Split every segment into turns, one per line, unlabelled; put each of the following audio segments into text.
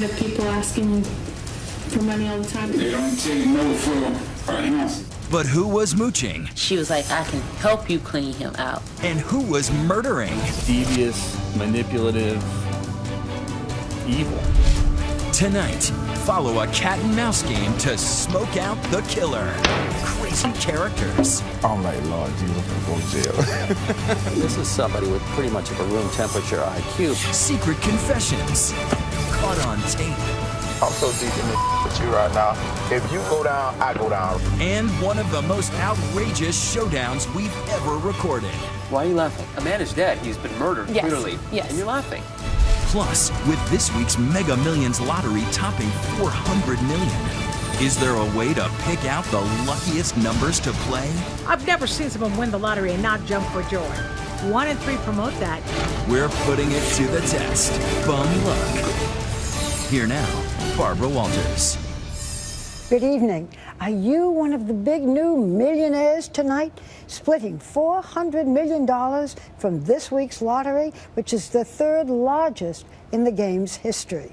The people asking you for money all the time.
They don't take no for an ounce.
But who was mooching?
She was like, I can help you clean him out.
And who was murdering?
Devious, manipulative, evil.
Tonight, follow a cat and mouse game to smoke out the killer. Crazy characters.
I'm like, Lord Jesus, I'm going to jail.
This is somebody with pretty much of a room temperature IQ.
Secret confessions. Caught on tape.
I'm so deep in this with you right now. If you go down, I go down.
And one of the most outrageous showdowns we've ever recorded.
Why are you laughing? A man is dead. He's been murdered, clearly.
Yes.
And you're laughing.
Plus, with this week's Mega Millions lottery topping 400 million, is there a way to pick out the luckiest numbers to play?
I've never seen someone win the lottery and not jump for joy. 1 in 3 promote that.
We're putting it to the test. Bum luck. Here now, Barbara Walters.
Good evening. Are you one of the big new millionaires tonight? Splitting $400 million from this week's lottery, which is the 3rd largest in the game's history.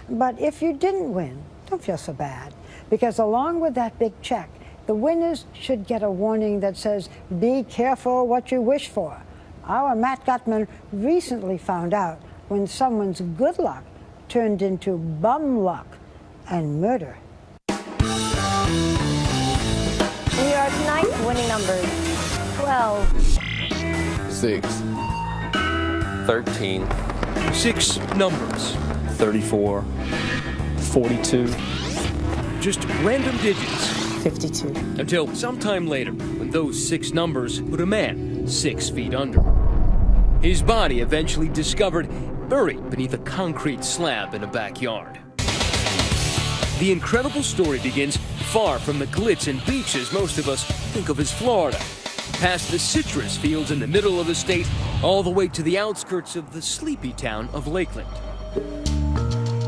But if you didn't win, don't feel so bad, because along with that big check, the winners should get a warning that says, be careful what you wish for. Our Matt Gutman recently found out when someone's good luck turned into bum luck and murder.
New York tonight, winning numbers 12,
6,
13,
6 numbers. 34, 42. Just random digits.
52.
Until sometime later, when those 6 numbers put a man 6 feet under. His body eventually discovered buried beneath a concrete slab in a backyard. The incredible story begins far from the glitz and beaches most of us think of as Florida, past the citrus fields in the middle of the state, all the way to the outskirts of the sleepy town of Lakeland.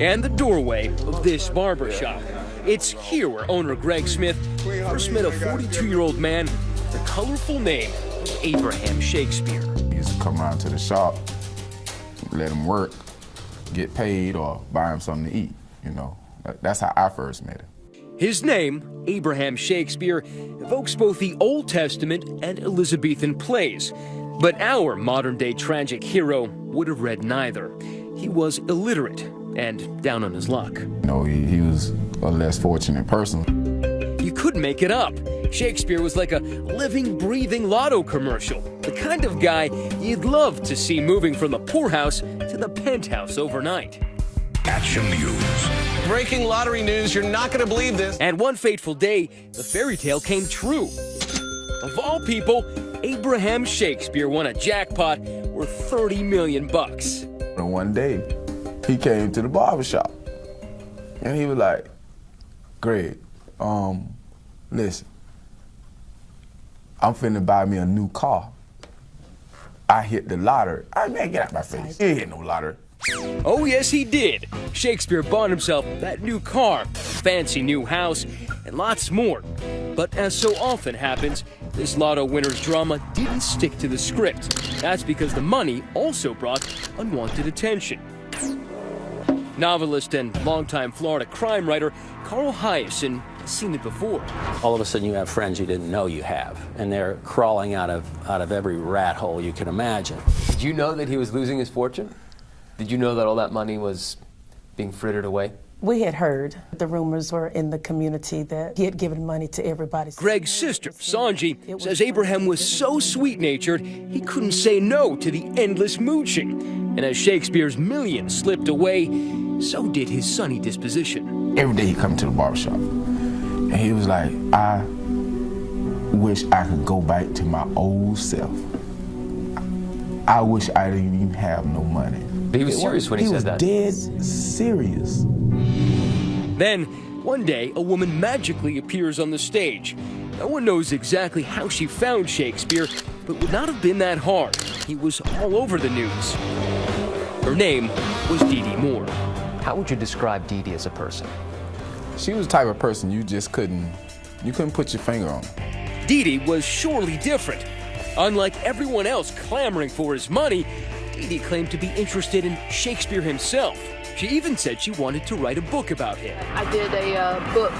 And the doorway of this barbershop. It's here where owner Greg Smith first met a 42-year-old man with the colorful name of Abraham Shakespeare.
He used to come around to the shop, let him work, get paid, or buy him something to eat, you know. That's how I first met him.
His name, Abraham Shakespeare, evokes both the Old Testament and Elizabethan plays. But our modern-day tragic hero would have read neither. He was illiterate and down on his luck.
You know, he was a less fortunate person.
You couldn't make it up. Shakespeare was like a living, breathing Lotto commercial. The kind of guy you'd love to see moving from the poorhouse to the penthouse overnight.
Action news.
Breaking lottery news. You're not going to believe this.
And one fateful day, the fairy tale came true. Of all people, Abraham Shakespeare won a jackpot worth 30 million bucks.
And one day, he came to the barbershop, and he was like, Greg, listen, I'm finna buy me a new car. I hit the lottery. Man, get out my face. He ain't hit no lottery.
Oh, yes, he did. Shakespeare bought himself that new car, fancy new house, and lots more. But as so often happens, this Lotto winner's drama didn't stick to the script. That's because the money also brought unwanted attention. Novelist and longtime Florida crime writer Carl Hyacin has seen it before.
All of a sudden you have friends you didn't know you have, and they're crawling out of every rat hole you can imagine.
Did you know that he was losing his fortune? Did you know that all that money was being frittered away?
We had heard the rumors were in the community that he had given money to everybody.
Greg's sister, Sanji, says Abraham was so sweet-natured he couldn't say no to the endless mooching. And as Shakespeare's millions slipped away, so did his sunny disposition.
Every day he come to the barbershop, and he was like, I wish I could go back to my old self. I wish I didn't even have no money.
But he was serious when he said that.
He was dead serious.
Then, one day, a woman magically appears on the stage. No one knows exactly how she found Shakespeare, but it would not have been that hard. He was all over the news. Her name was Dee Dee Moore.
How would you describe Dee Dee as a person?
She was the type of person you couldn't put your finger on.
Dee Dee was surely different. Unlike everyone else clamoring for his money, Dee Dee claimed to be interested in Shakespeare himself. She even said she wanted to write a book about him.
I did a book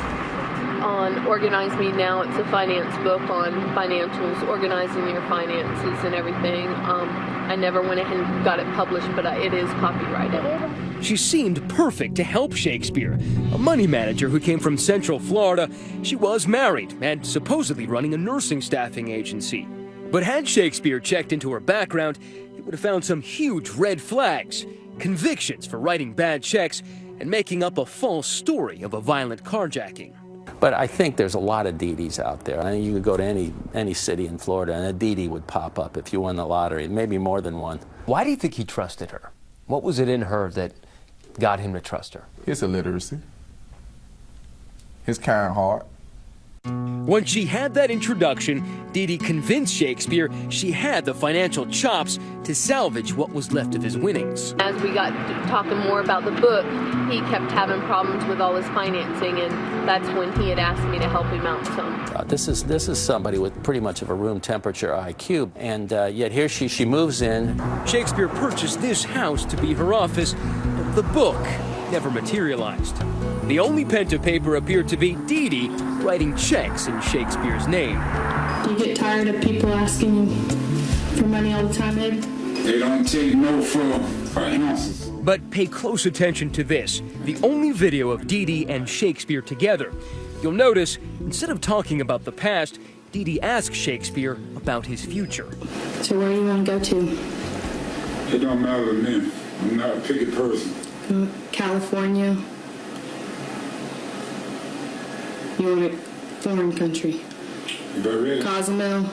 on Organize Me Now. It's a finance book on financials, organizing your finances and everything. I never went ahead and got it published, but it is copyrighted.
She seemed perfect to help Shakespeare. A money manager who came from Central Florida, she was married and supposedly running a nursing staffing agency. But had Shakespeare checked into her background, he would have found some huge red flags, convictions for writing bad checks, and making up a false story of a violent carjacking.
But I think there's a lot of Dee-Dees out there. I mean, you could go to any city in Florida and a Dee-Dee would pop up if you won the lottery, maybe more than one.
Why do you think he trusted her? What was it in her that got him to trust her?
His illiteracy, his kind heart.
Once she had that introduction, Dee-Dee convinced Shakespeare she had the financial chops to salvage what was left of his winnings.
As we got talking more about the book, he kept having problems with all his financing, and that's when he had asked me to help him out some.
This is somebody with pretty much of a room temperature IQ, and yet here she moves in.
Shakespeare purchased this house to be her office, but the book never materialized. The only pen to paper appeared to be Dee-Dee writing checks in Shakespeare's name.
Do you get tired of people asking you for money all the time, Ed?
They don't take no for answers.
But pay close attention to this, the only video of Dee-Dee and Shakespeare together. You'll notice, instead of talking about the past, Dee-Dee asks Shakespeare about his future.
So where do you want to go to?
It don't matter to me. I'm not a picky person.
California. You want a foreign country? Cozumel.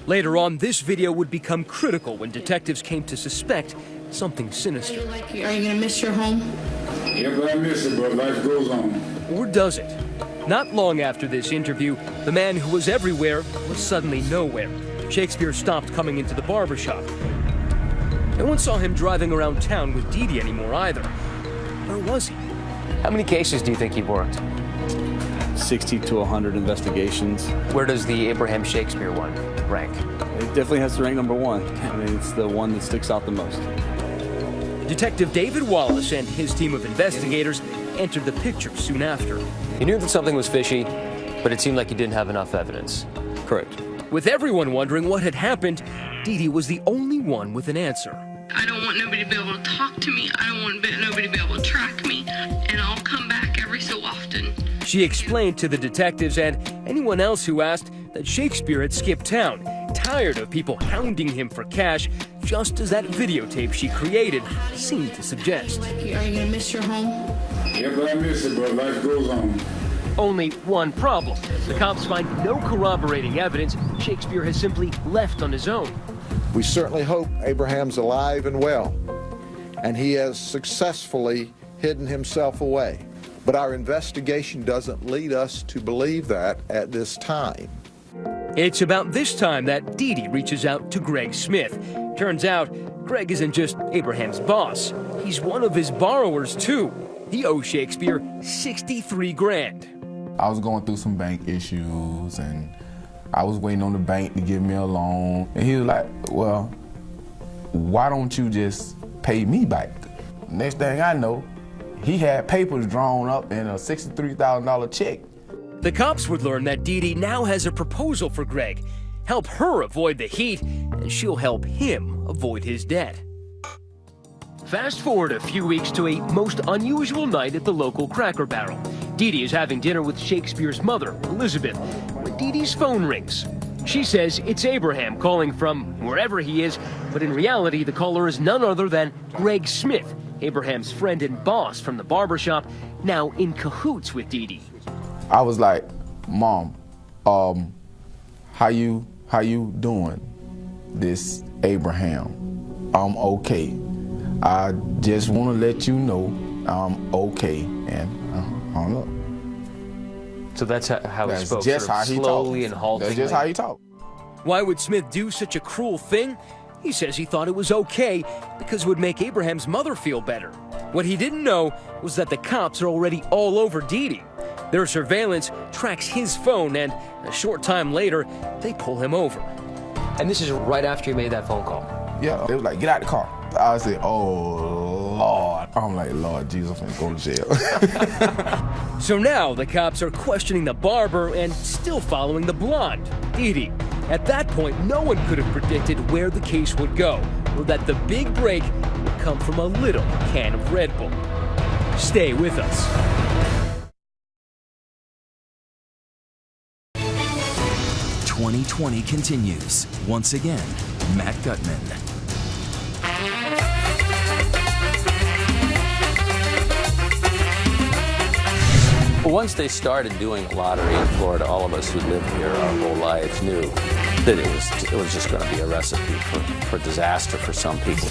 Later on, this video would become critical when detectives came to suspect something sinister.
Are you going to miss your home?
Yeah, but I miss it, but life goes on.
Or does it? Not long after this interview, the man who was everywhere was suddenly nowhere. Shakespeare stopped coming into the barbershop. No one saw him driving around town with Dee-Dee anymore either. Where was he?
How many cases do you think he worked?
60 to 100 investigations.
Where does the Abraham Shakespeare one rank?
It definitely has to rank number one. I mean, it's the one that sticks out the most.
Detective David Wallace and his team of investigators entered the picture soon after.
He knew that something was fishy, but it seemed like he didn't have enough evidence.
Correct.
With everyone wondering what had happened, Dee-Dee was the only one with an answer.
I don't want nobody to be able to talk to me. I don't want nobody to be able to track me. And I'll come back every so often.
She explained to the detectives and anyone else who asked that Shakespeare had skipped town, tired of people hounding him for cash, just as that videotape she created seemed to suggest.
Are you going to miss your home?
Yeah, but I miss it, but life goes on.
Only one problem. The cops find no corroborating evidence Shakespeare has simply left on his own.
We certainly hope Abraham's alive and well, and he has successfully hidden himself away. But our investigation doesn't lead us to believe that at this time.
It's about this time that Dee-Dee reaches out to Greg Smith. Turns out, Greg isn't just Abraham's boss. He's one of his borrowers, too. He owes Shakespeare $63 grand.
I was going through some bank issues, and I was waiting on the bank to give me a loan. And he was like, well, why don't you just pay me back? Next thing I know, he had papers drawn up in a $63,000 check.
The cops would learn that Dee-Dee now has a proposal for Greg. Help her avoid the heat, and she'll help him avoid his debt. Fast forward a few weeks to a most unusual night at the local Cracker Barrel. Dee-Dee is having dinner with Shakespeare's mother, Elizabeth, when Dee-Dee's phone rings. She says it's Abraham calling from wherever he is, but in reality, the caller is none other than Greg Smith, Abraham's friend and boss from the barbershop, now in cahoots with Dee-Dee.
I was like, Mom, how you doing? This Abraham. I'm okay. I just want to let you know I'm okay, and hung up.
So that's how he spoke,
just how he
slowly and haltingly.
That's just how he talked.
Why would Smith do such a cruel thing? He says he thought it was okay because it would make Abraham's mother feel better. What he didn't know was that the cops are already all over Dee-Dee. Their surveillance tracks his phone, and a short time later, they pull him over.
And this is right after you made that phone call?
Yeah, they was like, get out the car. I said, oh, Lord. I'm like, Lord Jesus, I'm gonna go to jail.
So now the cops are questioning the barber and still following the blonde, Dee Dee. At that point, no one could have predicted where the case would go, or that the big break would come from a little can of Red Bull. Stay with us.
2020 continues. Once again, Matt Gutman.
Well, once they started doing the lottery in Florida, all of us who lived here our whole lives knew that it was just going to be a recipe for disaster for some people.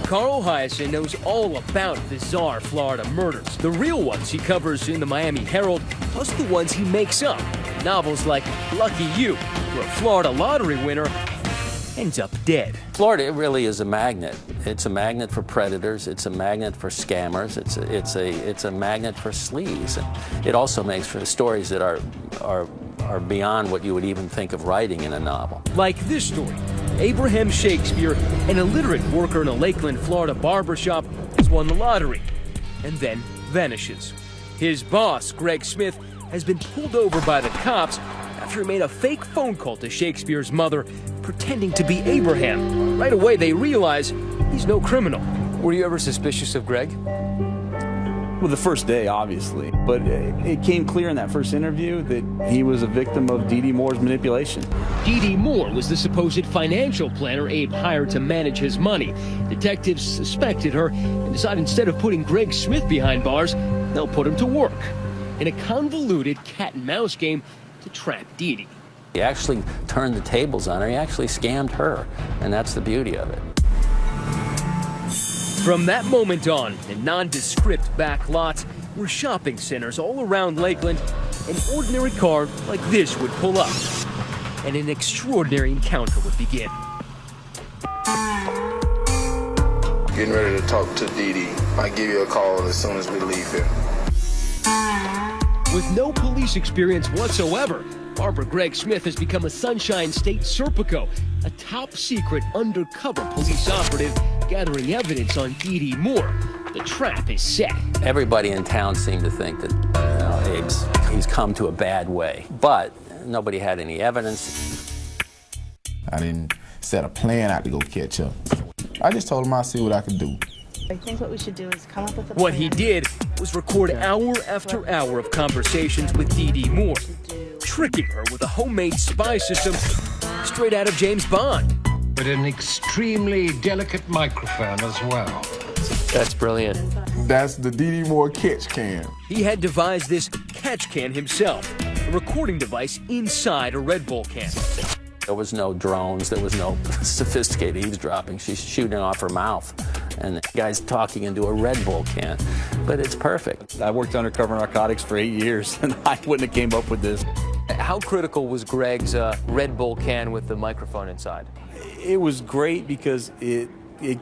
Carl Hiaasen knows all about bizarre Florida murders. The real ones he covers in the Miami Herald, plus the ones he makes up. Novels like Lucky You, where a Florida lottery winner ends up dead.
Florida, it really is a magnet. It's a magnet for predators. It's a magnet for scammers. It's a magnet for sleaze. It also makes for stories that are beyond what you would even think of writing in a novel.
Like this story. Abraham Shakespeare, an illiterate worker in a Lakeland, Florida barbershop, has won the lottery and then vanishes. His boss, Greg Smith, has been pulled over by the cops after he made a fake phone call to Shakespeare's mother, pretending to be Abraham. Right away, they realize he's no criminal.
Were you ever suspicious of Greg?
Well, the first day, obviously. But it came clear in that first interview that he was a victim of Dee Dee Moore's manipulation.
Dee Dee Moore was the supposed financial planner Abe hired to manage his money. Detectives suspected her and decided instead of putting Greg Smith behind bars, they'll put him to work in a convoluted cat-and-mouse game to trap Dee Dee.
He actually turned the tables on her. He actually scammed her, and that's the beauty of it.
From that moment on, in nondescript back lots were shopping centers all around Lakeland, an ordinary car like this would pull up, and an extraordinary encounter would begin.
Getting ready to talk to Dee Dee. Might give you a call as soon as we leave here.
With no police experience whatsoever, Barber Greg Smith has become a Sunshine State Serpico, a top-secret undercover police operative gathering evidence on Dee Dee Moore. The trap is set.
Everybody in town seemed to think that he's come to a bad way, but nobody had any evidence.
I didn't set a plan out to go catch him. I just told him I'd see what I could do.
I think what we should do is come up with a plan.
What he did was record hour after hour of conversations with Dee Dee Moore, tricking her with a homemade spy system straight out of James Bond.
With an extremely delicate microphone as well.
That's brilliant.
That's the Dee Dee Moore catch can.
He had devised this catch can himself, a recording device inside a Red Bull can.
There was no drones, there was no sophisticated eavesdropping. She's shooting off her mouth, and the guy's talking into a Red Bull can. But it's perfect.
I worked undercover narcotics for 8 years, and I wouldn't have came up with this.
How critical was Greg's Red Bull can with the microphone inside?
It was great because it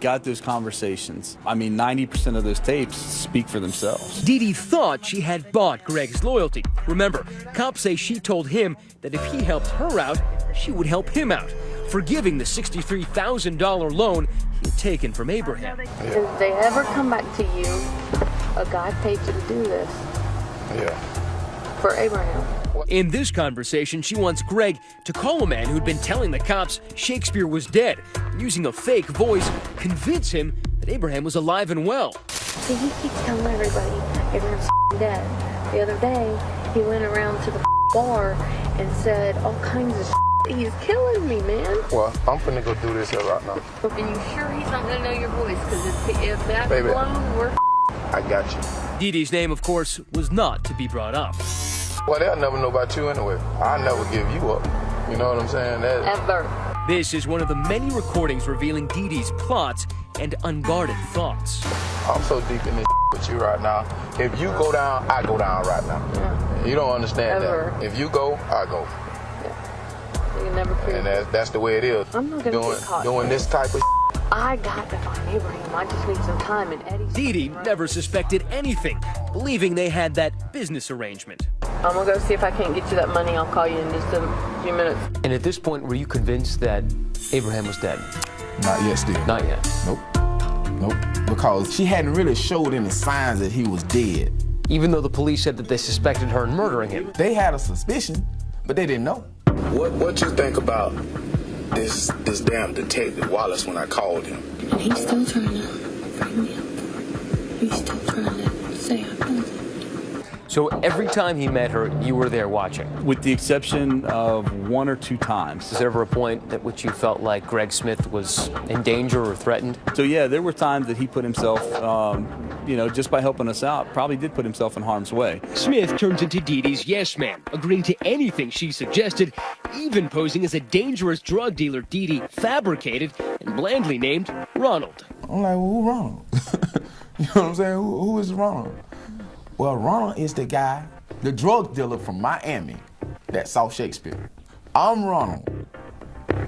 got those conversations. I mean, 90% of those tapes speak for themselves.
Dee Dee thought she had bought Greg's loyalty. Remember, cops say she told him that if he helped her out, she would help him out, forgiving the $63,000 loan he had taken from Abraham.
If they ever come back to you, a guy paid you to do this.
Yeah.
For Abraham.
In this conversation, she wants Greg to call a man who'd been telling the cops Shakespeare was dead, and using a fake voice, convince him that Abraham was alive and well.
See, he keeps telling everybody Abraham's dead. The other day, he went around to the bar and said all kinds of He's killing me, man.
Well, I'm finna go do this right now.
Are you sure he's not gonna know your voice? Because if that's
Baby,
blown, we're
I got you.
Dee Dee's name, of course, was not to be brought up.
Well, they'll never know about you anyway. I'll never give you up. You know what I'm saying?
Ever.
This is one of the many recordings revealing Dee Dee's plots and unguarded thoughts.
I'm so deep in this with you right now. If you go down, I go down right now. Yeah. You don't understand that. If you go, I go.
You can never prove
and that's the way it is.
I'm not gonna get caught.
Doing this type of
I got to find Abraham. I just need some time. And Eddie's
Dee Dee never suspected anything, believing they had that business arrangement.
I'm gonna go see if I can't get you that money. I'll call you in just a few minutes.
And at this point, were you convinced that Abraham was dead?
Not yet, still.
Not yet.
Nope. Nope, because she hadn't really showed any signs that he was dead.
Even though the police said that they suspected her in murdering him.
They had a suspicion, but they didn't know.
What you think about this damn detective Wallace when I called him?
And he's still trying to bring me up. He's still trying to say I killed him.
So every time he met her, you were there watching?
With the exception of 1 or 2 times.
Was there ever a point at which you felt like Greg Smith was in danger or threatened?
So yeah, there were times that he put himself, just by helping us out, probably did put himself in harm's way.
Smith turns into Dee Dee's yes man, agreeing to anything she suggested, even posing as a dangerous drug dealer Dee Dee fabricated and blandly named Ronald.
I'm like, well, who Ronald? You know what I'm saying? Who is Ronald? Well, Ronald is the guy, the drug dealer from Miami that saw Shakespeare. I'm Ronald.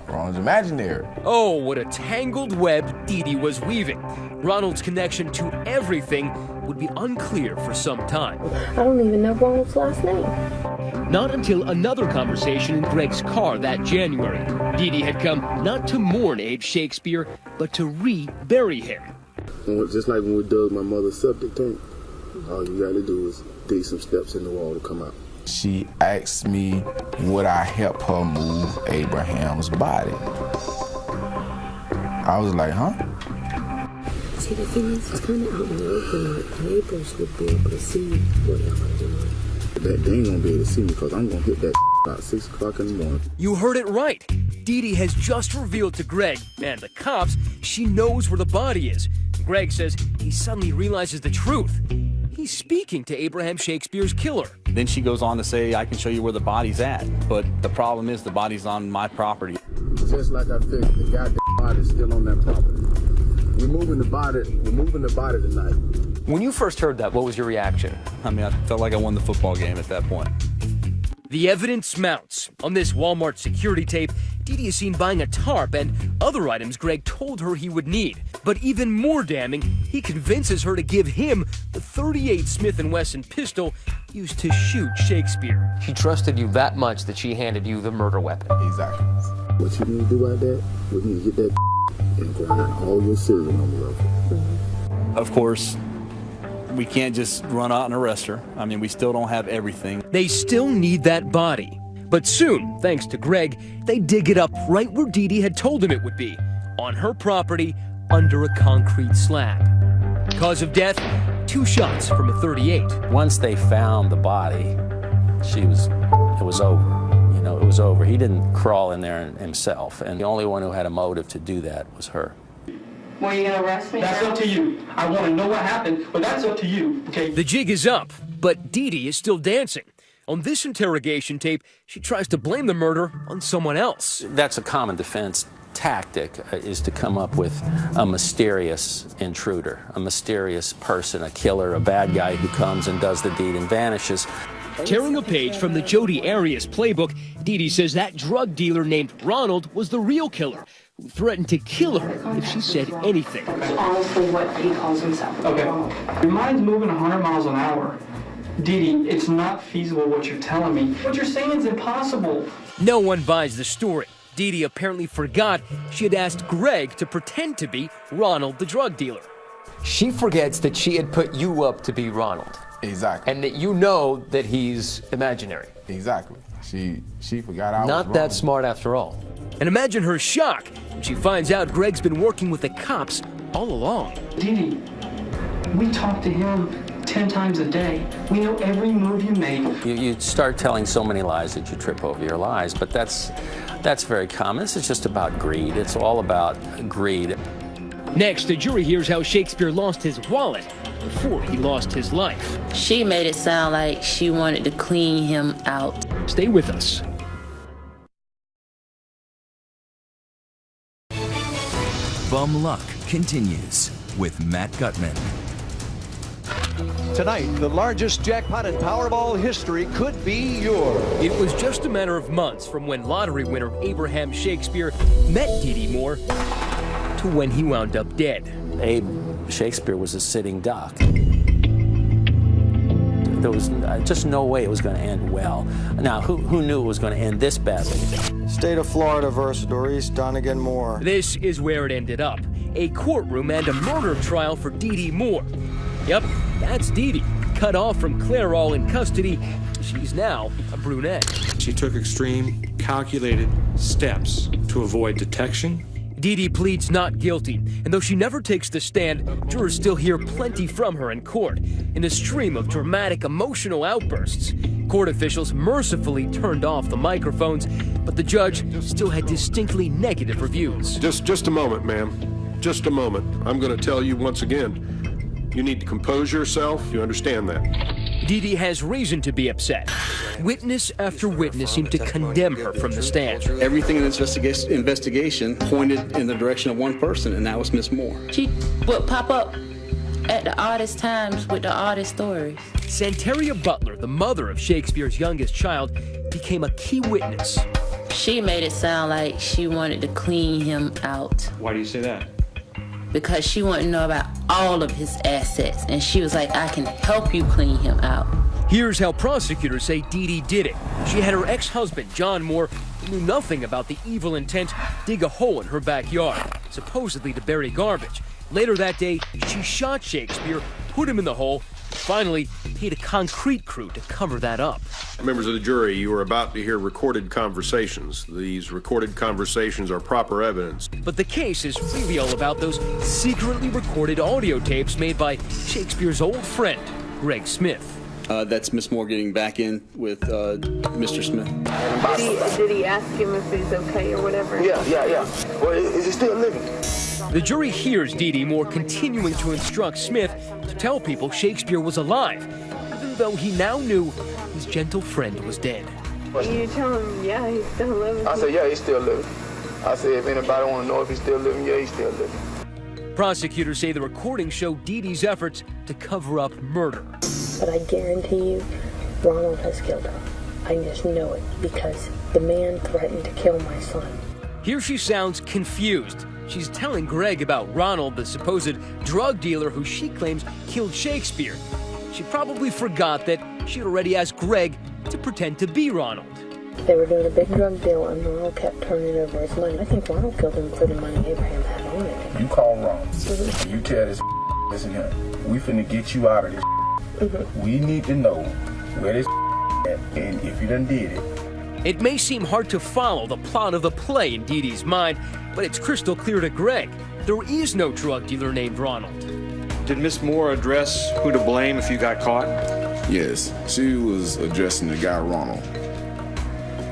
Ronald's imaginary.
Oh, what a tangled web Dee Dee was weaving. Ronald's connection to everything would be unclear for some time.
I don't even know Ronald's last name.
Not until another conversation in Greg's car that January. Dee Dee had come not to mourn Abe Shakespeare, but to re-bury him.
Just like when we dug my mother's septic tank, all you gotta do is dig some steps in the wall to come out.
She asked me, would I help her move Abraham's body? I was like, huh?
See, the thing is, it's kind of out in the open. Like, neighbors would be able to see what I'm doing.
They ain't gonna be able to see me because I'm gonna hit that about 6 o'clock in the morning.
You heard it right. Dee Dee has just revealed to Greg and the cops she knows where the body is. Greg says he suddenly realizes the truth. He's speaking to Abraham Shakespeare's killer.
Then she goes on to say, I can show you where the body's at. But the problem is the body's on my property.
Just like I figured, the goddamn body's still on that property. We're moving the body tonight.
When you first heard that, what was your reaction?
I mean, I felt like I won the football game at that point.
The evidence mounts. On this Walmart security tape, Dee Dee is seen buying a tarp and other items Greg told her he would need. But even more damning, he convinces her to give him the .38 Smith & Wesson pistol used to shoot Shakespeare. She trusted you that much that she handed you the murder weapon.
Exactly.
What you need to do right there, we need to get that and grind all your serial number up.
Of course, we can't just run out and arrest her. I mean, we still don't have everything.
They still need that body. But soon, thanks to Greg, they dig it up right where Dee Dee had told him it would be, on her property under a concrete slab. Cause of death, 2 shots from a .38.
Once they found the body, it was over. You know, it was over. He didn't crawl in there himself, and the only one who had a motive to do that was her.
Well, you gonna arrest me? That's up to you. I want to know what happened, but that's up to you, okay?
The jig is up, but Dee Dee is still dancing. On this interrogation tape, she tries to blame the murder on someone else.
That's a common defense tactic, is to come up with a mysterious intruder, a mysterious person, a killer, a bad guy who comes and does the deed and vanishes.
Tearing a page from the Jodi Arias playbook, Dee Dee says that drug dealer named Ronald was the real killer, who threatened to kill her if she said anything.
That's honestly what he calls himself. Okay. Your mind's moving 100 miles an hour. Dee Dee, it's not feasible what you're telling me. What you're saying is impossible.
No one buys the story. Dee Dee apparently forgot she had asked Greg to pretend to be Ronald the drug dealer. She forgets that she had put you up to be Ronald.
Exactly.
And that you know that he's imaginary.
Exactly. She forgot I was
Not
wrong.
that smart after all. And imagine her shock when she finds out Greg's been working with the cops all along.
Dee Dee, we talk to him 10 times a day. We know every move you make.
You start telling so many lies that you trip over your lies, but that's very common. This is just about greed. It's all about greed.
Next, the jury hears how Shakespeare lost his wallet before he lost his life.
She made it sound like she wanted to clean him out.
Stay with us.
Bum Luck continues with Matt Gutman.
Tonight, the largest jackpot in Powerball history could be yours.
It was just a matter of months from when lottery winner Abraham Shakespeare met Dee Dee Moore to when he wound up dead.
Abe Shakespeare was a sitting duck. There was just no way it was going to end well. Now, who knew it was going to end this badly?
State of Florida versus Doris Donegan Moore.
This is where it ended up. a courtroom and a murder trial for Dee Dee Moore. Yep, that's Dee Dee, cut off from Clairol in custody. She's now a brunette.
She took extreme, calculated steps to avoid detection.
Dee Dee pleads not guilty, and though she never takes the stand, jurors still hear plenty from her in court, in a stream of dramatic, emotional outbursts. Court officials mercifully turned off the microphones, but the judge still had distinctly negative reviews.
Just a moment, ma'am. Just a moment. I'm going to tell you once again, you need to compose yourself. You understand that?
Dee Dee has reason to be upset. Witness after witness seemed to condemn her from the stand.
Everything in this investigation pointed in the direction of one person, and that was Miss Moore.
She would pop up at the oddest times with the oddest stories.
Santeria Butler, the mother of Shakespeare's youngest child, became a key witness.
She made it sound like she wanted to clean him out.
Why do you say that?
Because she wanted to know about all of his assets, and she was like, I can help you clean him out.
Here's how prosecutors say Dee Dee did it. She had her ex-husband, John Moore, who knew nothing about the evil intent, dig a hole in her backyard, supposedly to bury garbage. Later that day, she shot Shakespeare, put him in the hole, and finally paid a concrete crew to cover that up.
Members of the jury, you are about to hear recorded conversations. These recorded conversations are proper evidence.
But the case is really all about those secretly recorded audio tapes made by Shakespeare's old friend, Greg Smith.
That's Miss Moore getting back in with Mr. Smith.
Did he ask him if he's okay or whatever?
Yeah. Well, is he still living?
The jury hears Dee Dee Moore continuing to instruct Smith to tell people Shakespeare was alive, even though he now knew his gentle friend was dead.
You tell him, yeah, he's still living.
I said, yeah, he's still living. I said, if anybody want to know if he's still living, yeah, he's still living.
Prosecutors say the recordings show Dee Dee's efforts to cover up murder.
But I guarantee you, Ronald has killed her. I just know it because the man threatened to kill my son.
Here she sounds confused. She's telling Greg about Ronald, the supposed drug dealer who she claims killed Shakespeare. She probably forgot that she'd already asked Greg to pretend to be Ronald.
They were doing a big drug deal and Ronald kept turning over his money. I think Ronald killed him for the money Abraham had on it.
You call Ronald. You tell this listen here, we finna get you out of this. We need to know where this at, and if you done did it.
It may seem hard to follow the plot of the play in Dee Dee's mind, but it's crystal clear to Greg. There is no drug dealer named Ronald.
Did Miss Moore address who to blame if you got caught?
Yes, she was addressing the guy Ronald,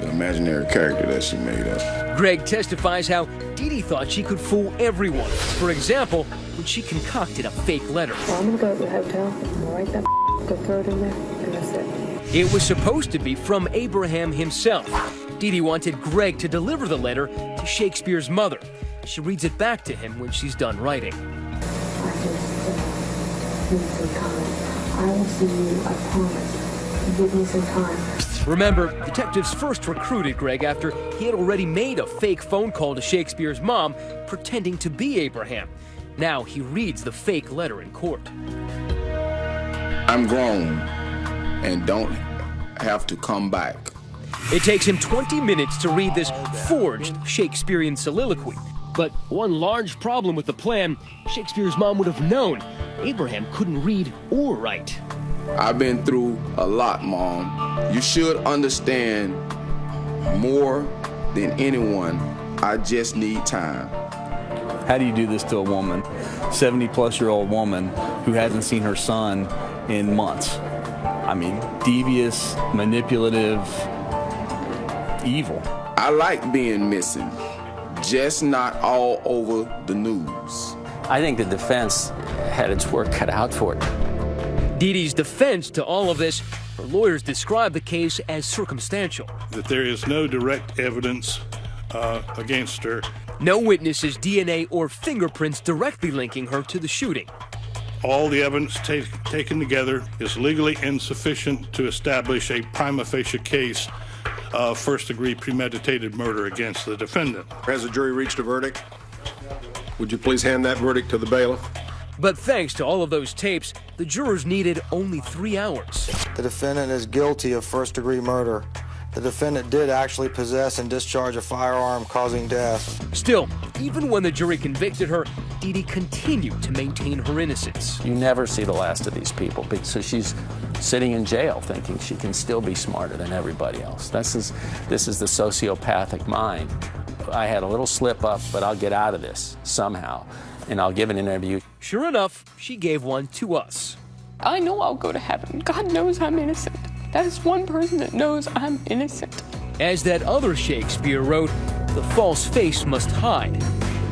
the imaginary character that she made up.
Greg testifies how Dee Dee thought she could fool everyone. For example, when she concocted a fake letter.
Well, I'm gonna go to the hotel, write that, go throw it in there, and that's it.
It was supposed to be from Abraham himself. Dee Dee wanted Greg to deliver the letter to Shakespeare's mother. She reads it back to him when she's done writing.
Give me some time. I will see you, I promise. Give me some time.
Remember, detectives first recruited Greg after he had already made a fake phone call to Shakespeare's mom, pretending to be Abraham. Now he reads the fake letter in court.
I'm grown and don't have to come back.
It takes him 20 minutes to read this forged Shakespearean soliloquy. But one large problem with the plan, Shakespeare's mom would have known Abraham couldn't read or write.
I've been through a lot, Mom. You should understand more than anyone. I just need time.
How do you do this to a woman, 70-plus-year-old woman who hasn't seen her son in months? I mean, devious, manipulative, evil.
I like being missing, just not all over the news.
I think the defense had its work cut out for it.
Dee Dee's defense to all of this, her lawyers describe the case as circumstantial.
That there is no direct evidence against her.
No witnesses' DNA or fingerprints directly linking her to the shooting.
All the evidence taken together is legally insufficient to establish a prima facie case of first-degree premeditated murder against the defendant.
Has the jury reached a verdict? Would you please hand that verdict to the bailiff?
But thanks to all of those tapes, the jurors needed only 3 hours.
The defendant is guilty of first-degree murder.
The defendant did actually possess and discharge a firearm causing death.
Still, even when the jury convicted her, Dee Dee continued to maintain her innocence.
You never see the last of these people, so she's sitting in jail thinking she can still be smarter than everybody else. This is the sociopathic mind. I had a little slip up, but I'll get out of this somehow, and I'll give an interview.
Sure enough, she gave one to us.
I know I'll go to heaven. God knows I'm innocent. That is one person that knows I'm innocent.
As that other Shakespeare wrote, the false face must hide,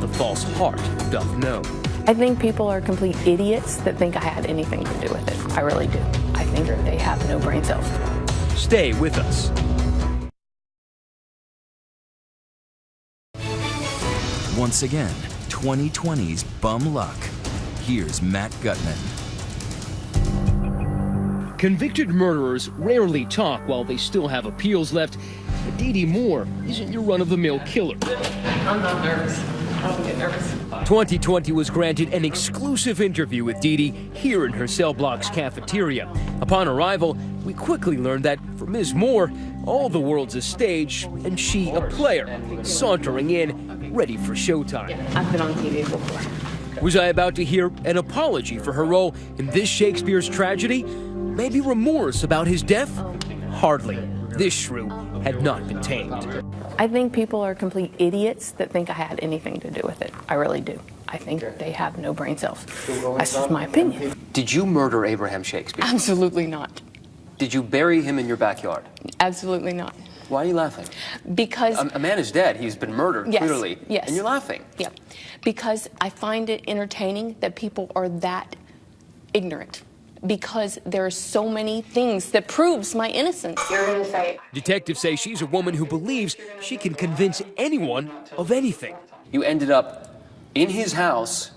but the false heart doth know.
I think people are complete idiots that think I had anything to do with it. I really do. I think they have no brain cells.
Stay with us.
Once again, 2020's bum luck. Here's Matt Gutman.
Convicted murderers rarely talk while they still have appeals left. But Dee Dee Moore isn't your run-of-the-mill killer.
I'm not nervous. I don't get nervous.
2020 was granted an exclusive interview with Dee Dee here in her cell block's cafeteria. Upon arrival, we quickly learned that for Ms. Moore, all the world's a stage and she a player, sauntering in, ready for showtime.
I've been on TV before.
Was I about to hear an apology for her role in this Shakespeare's tragedy? Maybe remorse about his death? Hardly. This shrew had not been tamed.
I think people are complete idiots that think I had anything to do with it. I really do. I think they have no brain cells. That's just my opinion.
Did you murder Abraham Shakespeare?
Absolutely not.
Did you bury him in your backyard?
Absolutely not.
Why are you laughing?
Because
a man is dead. He's been murdered,
yes,
clearly.
Yes.
And you're laughing.
Yeah. Because I find it entertaining that people are that ignorant. Because there are so many things that proves my innocence. You're going to say...
Detectives say she's a woman who believes she can convince anyone of anything.
You ended up in his house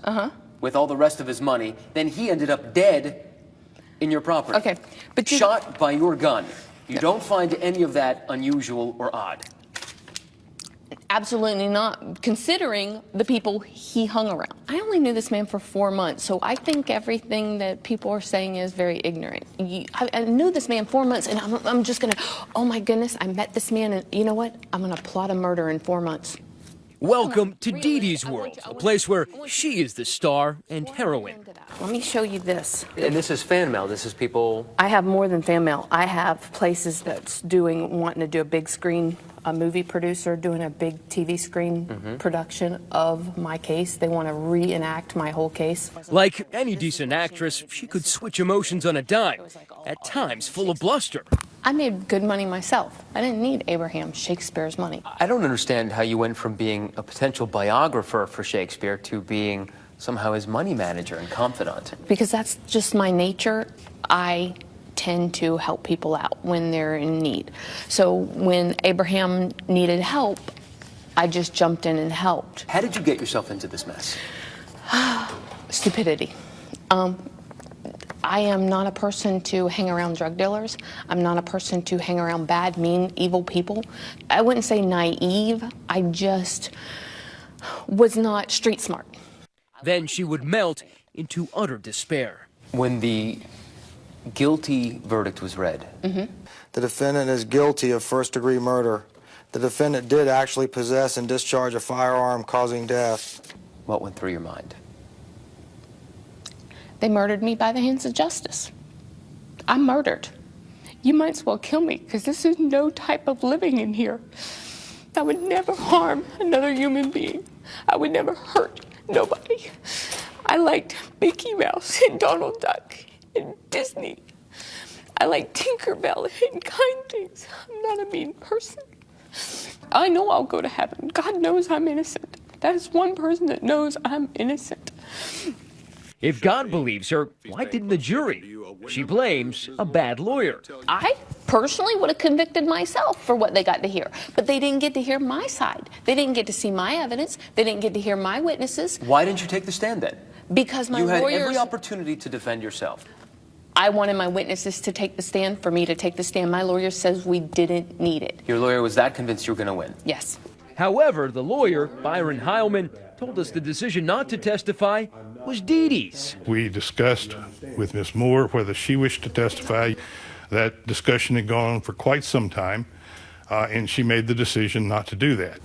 with all the rest of his money. Then he ended up dead in your property.
Okay, but you...
Shot by your gun. You don't find any of that unusual or odd?
Absolutely not, considering the people he hung around. I only knew this man for 4 months, so I think everything that people are saying is very ignorant. I knew this man 4 months, and I'm just gonna, oh my goodness, I met this man, and you know what? I'm gonna plot a murder in 4 months.
Welcome to Dee Dee's world, a place where she is the star and heroine.
Let me show you this.
And this is fan mail. This is people...
I have more than fan mail. I have places that's wanting to do a big screen, a movie producer doing a big TV screen production of my case. They want to reenact my whole case.
Like any decent actress, she could switch emotions on a dime, at times full of bluster.
I made good money myself. I didn't need Abraham Shakespeare's money.
I don't understand how you went from being a potential biographer for Shakespeare to being somehow his money manager and confidant.
Because that's just my nature. I tend to help people out when they're in need. So when Abraham needed help, I just jumped in and helped.
How did you get yourself into this mess?
Stupidity. I am not a person to hang around drug dealers. I'm not a person to hang around bad, mean, evil people. I wouldn't say naive. I just was not street smart.
Then she would melt into utter despair.
When the guilty verdict was read.
The defendant is guilty of first-degree murder. The defendant did actually possess and discharge a firearm causing death.
What went through your mind?
They murdered me by the hands of justice. I'm murdered. You might as well kill me, because this is no type of living in here. I would never harm another human being. I would never hurt nobody. I liked Mickey Mouse and Donald Duck and Disney. I like Tinkerbell and kind things. I'm not a mean person. I know I'll go to heaven. God knows I'm innocent. That is one person that knows I'm innocent.
If God believes her, why didn't the jury? She blames a bad lawyer.
I personally would have convicted myself for what they got to hear, but they didn't get to hear my side. They didn't get to see my evidence. They didn't get to hear my witnesses.
Why didn't you take the stand then?
Because my
lawyers... You
lawyers...
had every opportunity to defend yourself.
I wanted my witnesses to take the stand for me to take the stand. My lawyer says we didn't need it.
Your lawyer was that convinced you were going to win?
Yes.
However, the lawyer, Byron Heilman, told us the decision not to testify was Dee Dee's.
We discussed with Ms. Moore whether she wished to testify. That discussion had gone on for quite some time. and she made the decision not to do that.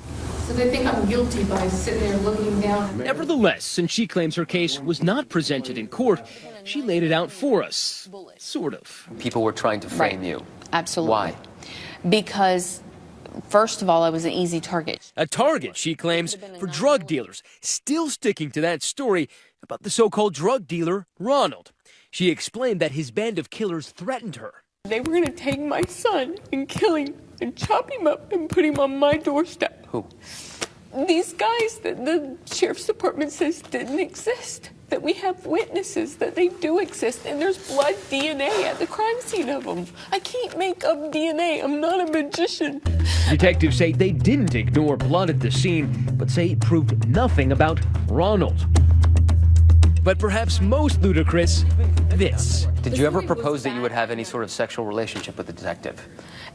So they think I'm guilty by sitting there looking down.
Nevertheless, since she claims her case was not presented in court, she laid it out for us. Sort of.
People were trying to frame you.
Absolutely.
Why?
Because, first of all, I was an easy target.
A target, she claims, for drug dealers, still sticking to that story about the so-called drug dealer, Ronald. She explained that his band of killers threatened her.
They were going to take my son and kill him and chop him up and put him on my doorstep.
Who?
These guys that the sheriff's department says didn't exist. That we have witnesses that they do exist, and there's blood DNA at the crime scene of them. I can't make up DNA. I'm not a magician.
Detectives say they didn't ignore blood at the scene, but say it proved nothing about Ronald. But perhaps most ludicrous, this.
Did you ever propose that you would have any sort of sexual relationship with the detective?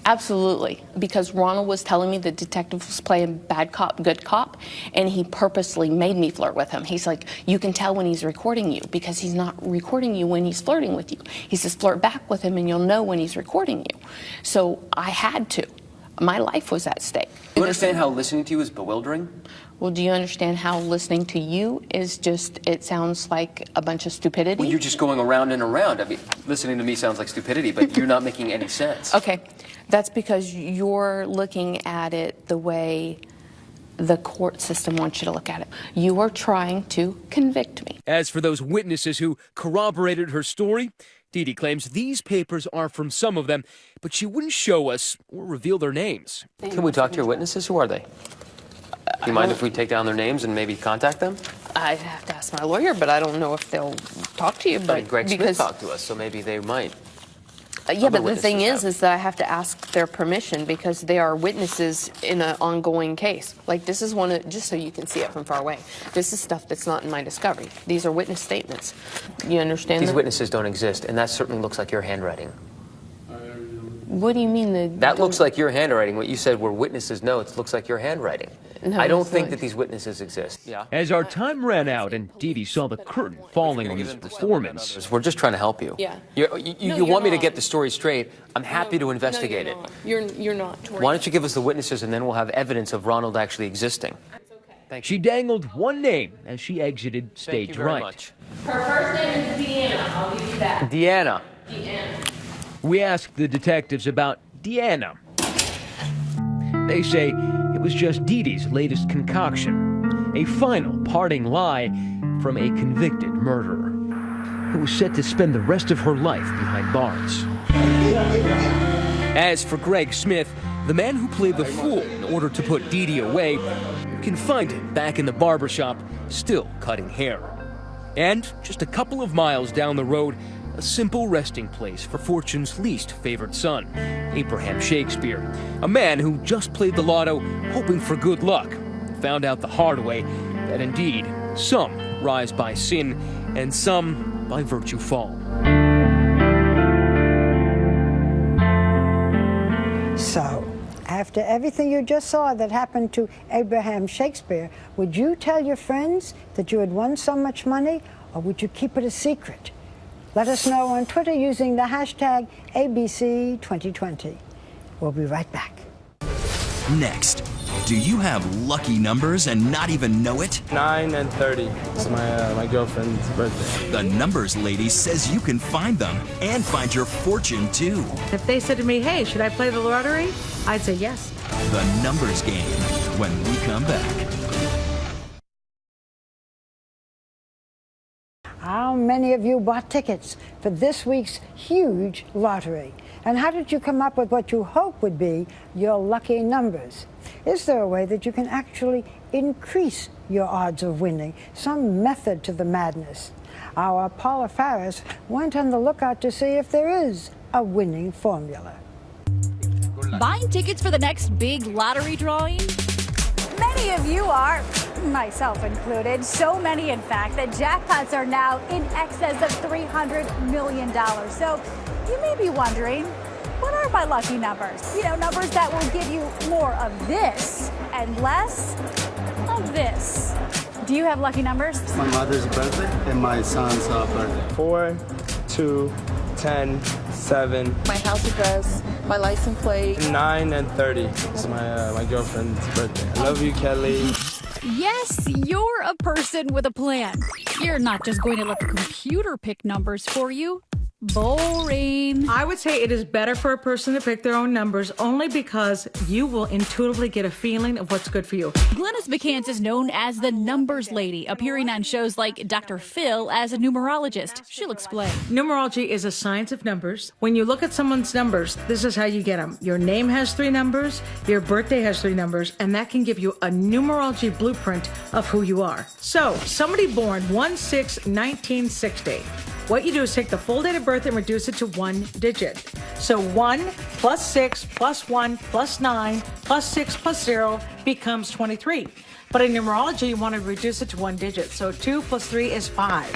Absolutely, because Ronald was telling me the detective was playing bad cop, good cop, and he purposely made me flirt with him. He's like, you can tell when he's recording you because he's not recording you when he's flirting with you. He says, flirt back with him and you'll know when he's recording you. So I had to. My life was at stake.
Do you understand how listening to you is bewildering?
Well, do you understand how listening to you is just, it sounds like a bunch of stupidity?
Well, you're just going around and around. I mean, listening to me sounds like stupidity, but you're not making any sense.
Okay, that's because you're looking at it the way the court system wants you to look at it. You are trying to convict me.
As for those witnesses who corroborated her story, Dee Dee claims these papers are from some of them, but she wouldn't show us or reveal their names.
Can we talk to your witnesses? Who are they? Do you mind if we take down their names and maybe contact them?
I'd have to ask my lawyer, but I don't know if they'll talk to you. But
I mean, Greg Smith talked to us, so maybe they might.
Yeah, but the thing is that I have to ask their permission because they are witnesses in an ongoing case. Like this is one of, just so you can see it from far away, this is stuff that's not in my discovery. These are witness statements. You understand
These
that?
witnesses don't exist, and that certainly looks like your handwriting.
What do you mean?
That looks like your handwriting. What you said were witnesses' notes looks like your handwriting.
No,
I don't
it's
think
not.
that these witnesses exist. Yeah.
As our time ran out and Dee Dee saw the curtain falling on his performance.
We're just trying to help you.
Yeah.
You want me to get the story straight. I'm happy to investigate it.
You're not.
Why don't you give us the witnesses and then we'll have evidence of Ronald actually existing.
She dangled one name as she exited stage
Thank you very
right.
much.
Her first name is Deanna. I'll give you that.
Deanna.
Deanna.
We asked the detectives about Deanna. They say it was just Dee Dee's latest concoction, a final parting lie from a convicted murderer who was set to spend the rest of her life behind bars. As for Greg Smith, the man who played the fool in order to put Dee Dee away, you can find him back in the barbershop, still cutting hair. And just a couple of miles down the road, a simple resting place for Fortune's least favored son, Abraham Shakespeare, a man who just played the lotto hoping for good luck, found out the hard way that indeed some rise by sin and some by virtue fall.
So, after everything you just saw that happened to Abraham Shakespeare, would you tell your friends that you had won so much money, or would you keep it a secret? Let us know on Twitter using the hashtag ABC2020. We'll be right back.
Next, do you have lucky numbers and not even know it?
9 and 30. It's my girlfriend's birthday.
The Numbers Lady says you can find them and find your fortune too.
If they said to me, hey, should I play the lottery? I'd say yes.
The Numbers Game, when we come back.
How many of you bought tickets for this week's huge lottery? And how did you come up with what you hope would be your lucky numbers? Is there a way that you can actually increase your odds of winning? Some method to the madness? Our Paula Farris went on the lookout to see if there is a winning formula.
Buying tickets for the next big lottery drawing?
Many of you are, myself included, so many in fact that jackpots are now in excess of $300 million. So you may be wondering, what are my lucky numbers? You know, numbers that will give you more of this and less of this. Do you have lucky numbers?
My mother's birthday and my son's birthday.
4, 2, 10, 7,
My house address, my license plate.
9, and 30. It's my girlfriend's birthday. I love you, Kelly.
Yes, you're a person with a plan. You're not just going to let the computer pick numbers for you. Boring.
I would say it is better for a person to pick their own numbers only because you will intuitively get a feeling of what's good for you.
Glynis McCants is known as the numbers lady, appearing on shows like Dr. Phil as a numerologist. She'll explain.
Numerology is a science of numbers. When you look at someone's numbers, this is how you get them. Your name has 3 numbers, your birthday has 3 numbers, and that can give you a numerology blueprint of who you are. So, somebody born 1/6/1960. What you do is take the full date of birth and reduce it to 1 digit. So 1 plus 6 plus 1 plus 9 plus 6 plus 0 becomes 23. But in numerology, you want to reduce it to 1 digit. So 2 plus 3 is 5.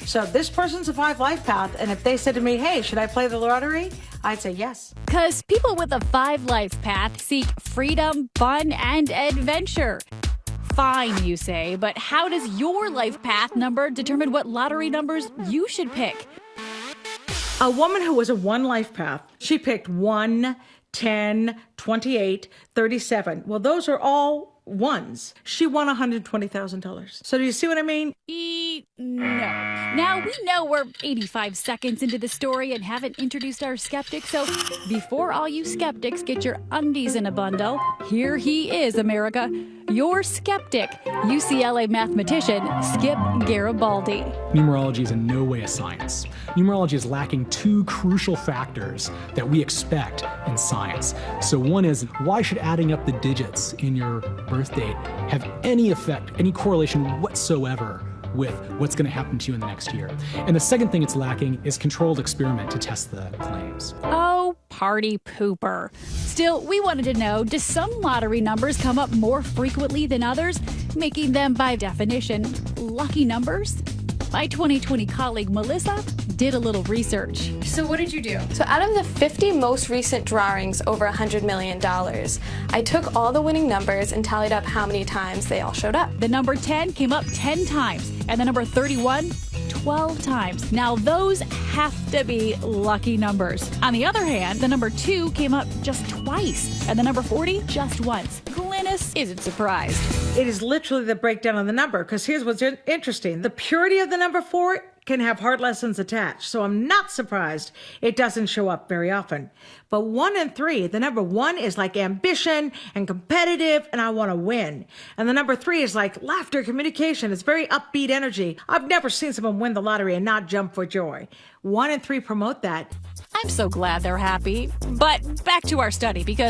So this person's a 5 life path. And if they said to me, hey, should I play the lottery? I'd say yes.
Because people with a 5 life path seek freedom, fun, and adventure. Fine, you say, but how does your life path number determine what lottery numbers you should pick?
A woman who was a 1 life path, she picked 1, 10, 28, 37. Well, those are all ones. She won $120,000. So do you see what I mean?
No. Now, we know we're 85 seconds into the story and haven't introduced our skeptic, so before all you skeptics get your undies in a bundle, here he is, America, your skeptic, UCLA mathematician Skip Garibaldi.
Numerology is in no way a science. Numerology is lacking 2 crucial factors that we expect in science. So one is, why should adding up the digits in your birth date have any effect, any correlation whatsoever with what's going to happen to you in the next year? And the second thing it's lacking is controlled experiment to test the claims.
Oh, party pooper. Still, we wanted to know, do some lottery numbers come up more frequently than others, making them, by definition, lucky numbers? My 2020 colleague Melissa did a little research.
So what did you do?
So out of the 50 most recent drawings over $100 million, I took all the winning numbers and tallied up how many times they all showed up.
The number 10 came up 10 times, and the number 31, 12 times. Now those have to be lucky numbers. On the other hand, the number 2 came up just twice, and the number 40 just once. Glynis isn't surprised.
It is literally the breakdown of the number, because here's what's interesting. The purity of the number 4 can have hard lessons attached, so I'm not surprised it doesn't show up very often. But 1 and 3, the number 1 is like ambition and competitive, and I want to win. And the number 3 is like laughter, communication. It's very upbeat energy. I've never seen someone win the lottery and not jump for joy. 1 and 3 promote that.
I'm so glad they're happy. But back to our study, because